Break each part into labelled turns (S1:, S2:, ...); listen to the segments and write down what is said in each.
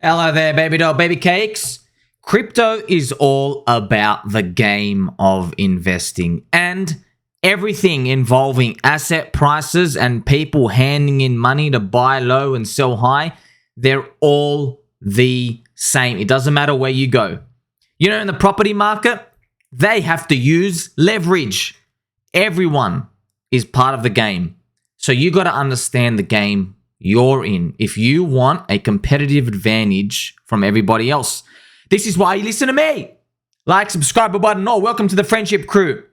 S1: Hello there, baby doll, baby cakes. Crypto is all about the game of investing and everything involving asset prices and people handing in money to buy low and sell high. They're all the same. It doesn't matter where you go. You know, in the property market, they have to use leverage. Everyone is part of the game. So you got to understand the game you're in if you want a competitive advantage from everybody else. This is why you listen to me. Like, subscribe button, or welcome to the friendship crew.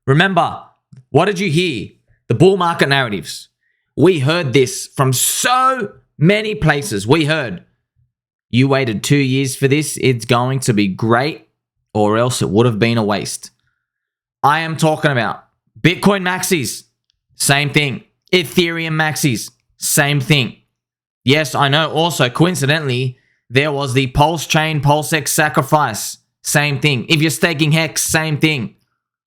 S1: Remember, what did you hear? The bull market narratives. We heard this from so many places. We heard, you waited 2 years for this, it's going to be great, or else it would have been a waste. I am talking about Bitcoin maxis, same thing. Ethereum maxis, same thing. Yes, I know. Also, coincidentally, there was the Pulse Chain, PulseX sacrifice. Same thing. If you're staking Hex, same thing.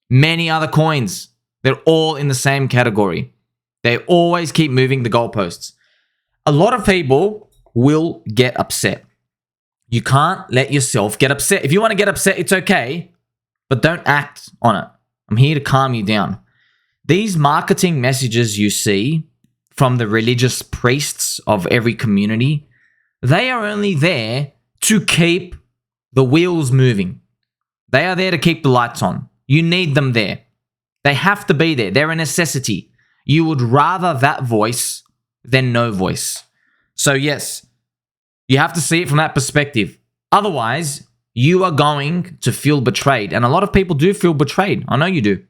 S1: Many other coins. They're all in the same category. They always keep moving the goalposts. A lot of people will get upset. You can't let yourself get upset. If you want to get upset, it's okay, but don't act on it. I'm here to calm you down. These marketing messages you see from the religious priests of every community, they are only there to keep the wheels moving. They are there to keep the lights on. You need them there. They have to be there. They're a necessity. You would rather that voice than no voice. So yes, you have to see it from that perspective. Otherwise, you are going to feel betrayed. And a lot of people do feel betrayed. I know you do.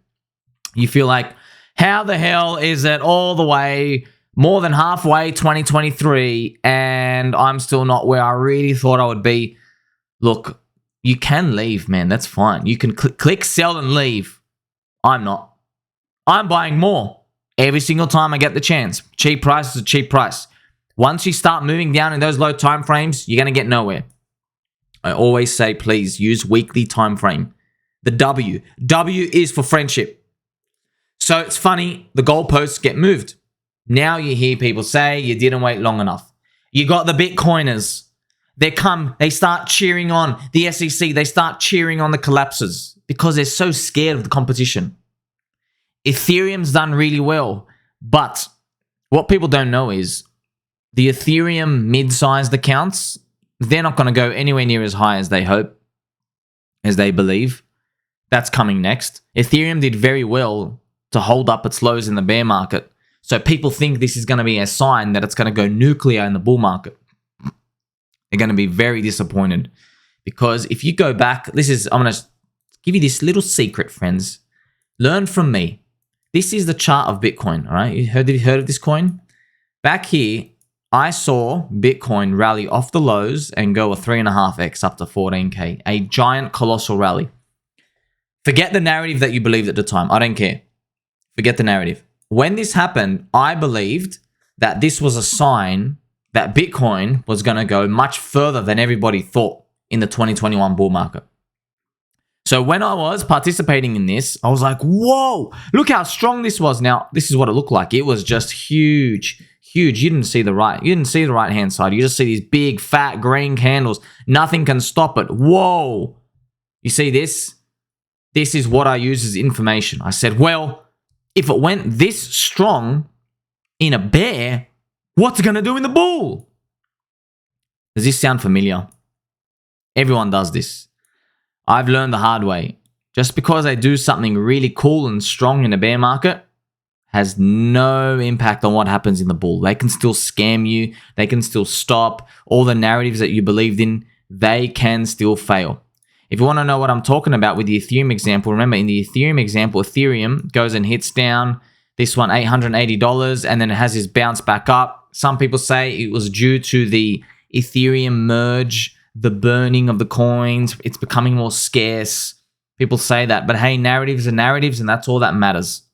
S1: You feel like, how the hell is it all the way, more than halfway 2023, and I'm still not where I really thought I would be? Look, you can leave, man. That's fine. You can click sell and leave. I'm not. I'm buying more every single time I get the chance. Cheap price is a cheap price. Once you start moving down in those low time frames, you're going to get nowhere. I always say, please use weekly time frame. The W. W is for friendship. So it's funny, the goalposts get moved. Now you hear people say you didn't wait long enough. You got the Bitcoiners. They start cheering on the SEC. They start cheering on the collapses because they're so scared of the competition. Ethereum's done really well, but what people don't know is the Ethereum mid-sized accounts, they're not going to go anywhere near as high as they hope, as they believe. That's coming next. Ethereum did very well to hold up its lows in the bear market. So people think this is going to be a sign that it's going to go nuclear in the bull market. They're going to be very disappointed. Because if you go back, I'm going to give you this little secret, friends. Learn from me. This is the chart of Bitcoin, all right? Have you heard of this coin? Back here, I saw Bitcoin rally off the lows and go a 3.5x up to 14K. A giant, colossal rally. Forget the narrative that you believed at the time. I don't care. Forget the narrative. When this happened, I believed that this was a sign that Bitcoin was going to go much further than everybody thought in the 2021 bull market. So when I was participating in this, I was like, whoa, look how strong this was. Now, this is what it looked like. It was just huge, huge. You didn't see the right hand side. You just see these big, fat, green candles. Nothing can stop it. Whoa. You see this? This is what I use as information. I said, well, if it went this strong in a bear, what's it going to do in the bull? Does this sound familiar? Everyone does this. I've learned the hard way. Just because they do something really cool and strong in a bear market has no impact on what happens in the bull. They can still scam you. They can still stop all the narratives that you believed in. They can still fail. If you want to know what I'm talking about with the Ethereum example, remember in the Ethereum example, Ethereum goes and hits down this one, $880, and then it has this bounce back up. Some people say it was due to the Ethereum merge, the burning of the coins. It's becoming more scarce. People say that. But hey, narratives are narratives, and that's all that matters.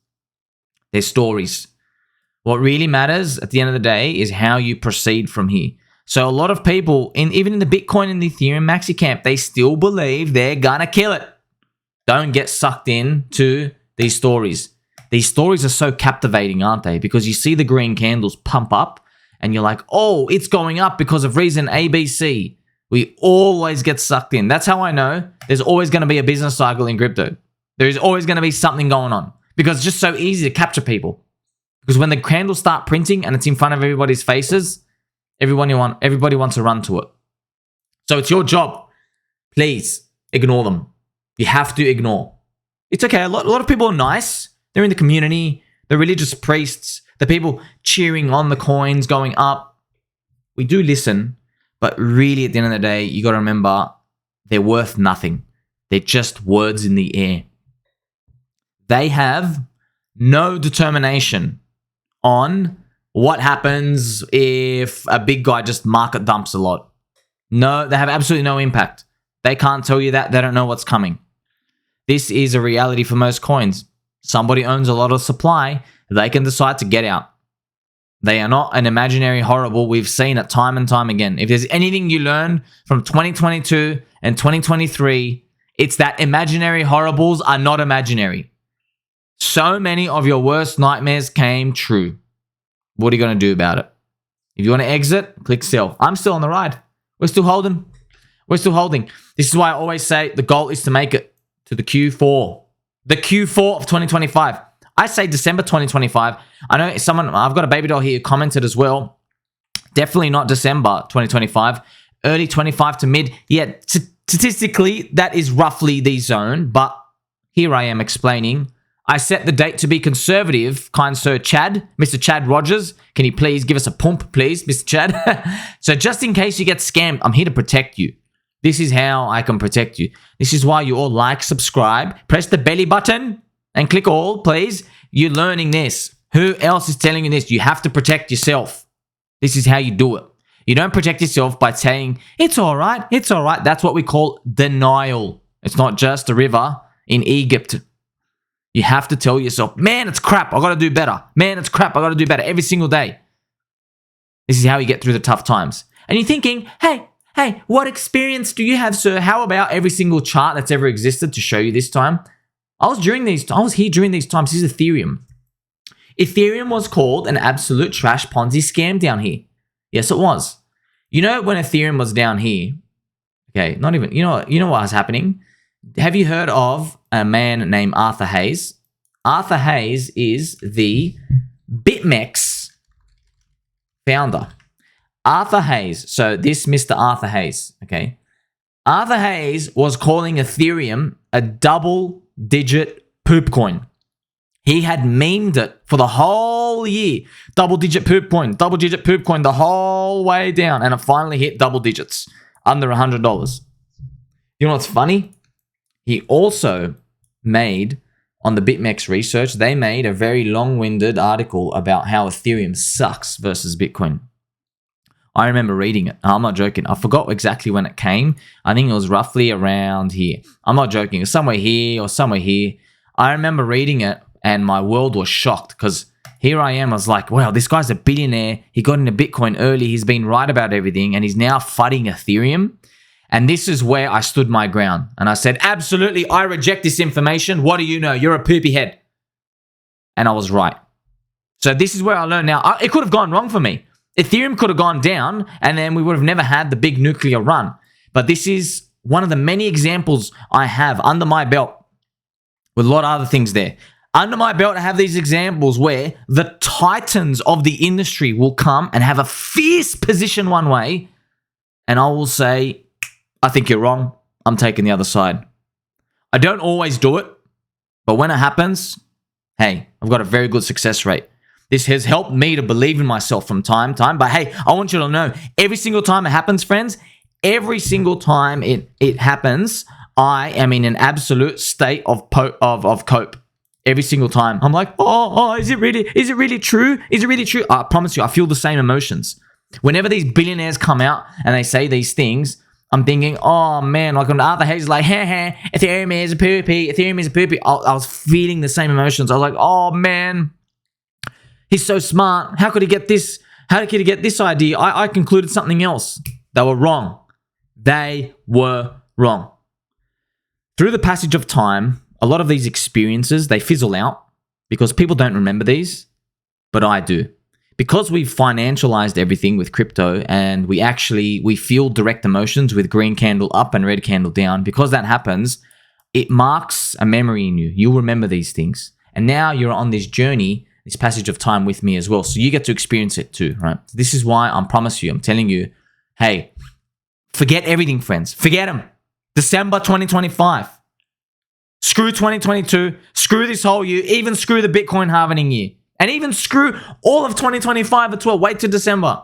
S1: They're stories. What really matters at the end of the day is how you proceed from here. So a lot of people, even in the Bitcoin and the Ethereum maxi camp, they still believe they're gonna kill it. Don't get sucked into these stories. These stories are so captivating, aren't they? Because you see the green candles pump up and you're like, oh, it's going up because of reason ABC. We always get sucked in. That's how I know there's always going to be a business cycle in crypto. There's always going to be something going on because it's just so easy to capture people. Because when the candles start printing and it's in front of everybody's faces, everybody wants to run to it. So it's your job. Please ignore them. You have to ignore. It's okay. A lot of people are nice. They're in the community. The religious priests, the people cheering on the coins going up. We do listen, but really at the end of the day, you got to remember they're worth nothing. They're just words in the air. They have no determination on what happens if a big guy just market dumps a lot. No, they have absolutely no impact. They can't tell you that. They don't know what's coming. This is a reality for most coins. Somebody owns a lot of supply. They can decide to get out. They are not an imaginary horrible. We've seen it time and time again. If there's anything you learn from 2022 and 2023, it's that imaginary horribles are not imaginary. So many of your worst nightmares came true. What are you going to do about it? If you want to exit, click sell. I'm still on the ride. We're still holding. We're still holding. This is why I always say the goal is to make it to the Q4. The Q4 of 2025. I say December 2025. I know I've got a baby doll here who commented as well. Definitely not December 2025. Early 25 to mid. Yeah, statistically, that is roughly the zone. But here I am explaining. I set the date to be conservative, kind sir Chad, Mr. Chad Rogers. Can you please give us a pump, please, Mr. Chad? So just in case you get scammed, I'm here to protect you. This is how I can protect you. This is why you all like, subscribe, press the belly button, and click all, please. You're learning this. Who else is telling you this? You have to protect yourself. This is how you do it. You don't protect yourself by saying, it's all right, it's all right. That's what we call denial. It's not just a river in Egypt. You have to tell yourself, man, it's crap. I got to do better. Man, it's crap. I got to do better every single day. This is how you get through the tough times. And you're thinking, hey, what experience do you have, sir? How about every single chart that's ever existed to show you this time? I was here during these times. This is Ethereum. Ethereum was called an absolute trash Ponzi scam down here. Yes, it was. You know when Ethereum was down here? Okay, not even. You know what was happening? Have you heard of a man named Arthur Hayes? Arthur Hayes is the BitMEX founder. Arthur Hayes. So this Mr. Arthur Hayes, okay? Arthur Hayes was calling Ethereum a double-digit poop coin. He had memed it for the whole year. Double-digit poop coin the whole way down. And it finally hit double digits, under $100. You know what's funny? He also made, on the BitMEX research, they made a very long-winded article about how Ethereum sucks versus Bitcoin. I remember reading it. I'm not joking. I forgot exactly when it came. I think it was roughly around here. I'm not joking. It was somewhere here or somewhere here. I remember reading it and my world was shocked because here I am. I was like, wow, this guy's a billionaire. He got into Bitcoin early. He's been right about everything and he's now fighting Ethereum. And this is where I stood my ground. And I said, absolutely, I reject this information. What do you know? You're a poopy head. And I was right. So this is where I learned now. It could have gone wrong for me. Ethereum could have gone down and then we would have never had the big nuclear run. But this is one of the many examples I have under my belt with a lot of other things there. Under my belt, I have these examples where the titans of the industry will come and have a fierce position one way. And I will say, I think you're wrong. I'm taking the other side. I don't always do it, but when it happens, hey, I've got a very good success rate. This has helped me to believe in myself from time to time. But hey, I want you to know, every single time it happens, friends, every single time it happens, I am in an absolute state of cope. Every single time. I'm like, is it really true? Is it really true? I promise you, I feel the same emotions. Whenever these billionaires come out and they say these things, I'm thinking, oh man, like when Arthur Hayes is like, Ethereum is a poopy, Ethereum is a poopy. I was feeling the same emotions. I was like, oh man, he's so smart. How could he get this? How could he get this idea? I concluded something else. They were wrong. They were wrong. Through the passage of time, a lot of these experiences, they fizzle out because people don't remember these, but I do. because we've financialized everything with crypto and we feel direct emotions with green candle up and red candle down, because that happens, it marks a memory in you. You'll remember these things. And now you're on this journey, this passage of time with me as well. So you get to experience it too, right? This is why I'm telling you, hey, forget everything, friends. Forget them. December 2025. Screw 2022. Screw this whole year. Even screw the Bitcoin halving year. And even screw all of 2025 as well. Wait till December.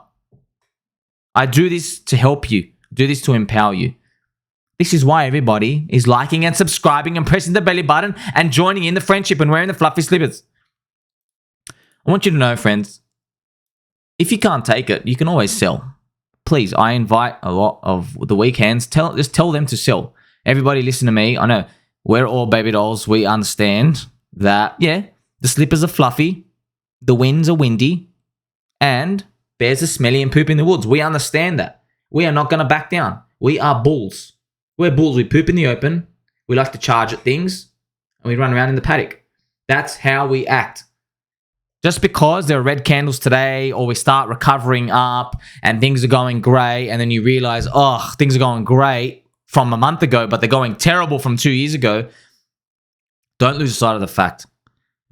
S1: I do this to help you. Do this to empower you. This is why everybody is liking and subscribing and pressing the belly button and joining in the friendship and wearing the fluffy slippers. I want you to know, friends, if you can't take it, you can always sell. Please, I invite a lot of the weekends. Just tell them to sell. Everybody listen to me. I know we're all baby dolls. We understand that, yeah, the slippers are fluffy. The winds are windy, and bears are smelly and poop in the woods. We understand that. We are not going to back down. We are bulls. We're bulls. We poop in the open. We like to charge at things, and we run around in the paddock. That's how we act. Just because there are red candles today, or we start recovering up and things are going great, and then you realize, oh, things are going great from a month ago, but they're going terrible from 2 years ago, don't lose sight of the fact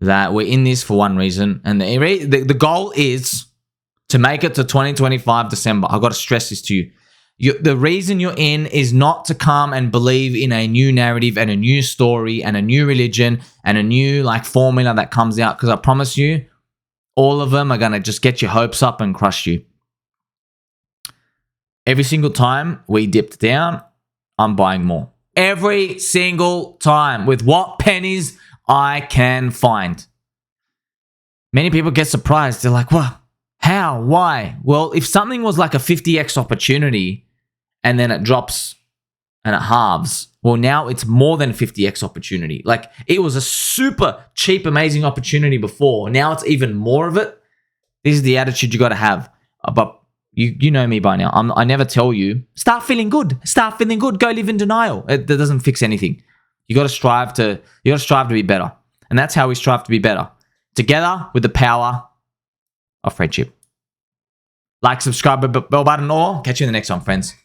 S1: that we're in this for one reason, and the goal is to make it to 2025 December. I've got to stress this to you. The reason you're in is not to come and believe in a new narrative and a new story and a new religion and a new formula that comes out, because I promise you, all of them are going to just get your hopes up and crush you. Every single time we dipped down, I'm buying more. Every single time with what pennies I can find. Many people get surprised. They're like, what? How? Why? Well, if something was like a 50x opportunity and then it drops and it halves, well, now it's more than 50x opportunity. Like, it was a super cheap, amazing opportunity before. Now it's even more of it. This is the attitude you got to have. But you know me by now. I never tell you, start feeling good. Start feeling good. Go live in denial. That doesn't fix anything. You got to strive to be better. And that's how we strive to be better. Together with the power of friendship. Like, subscribe, bell button, or catch you in the next one, friends.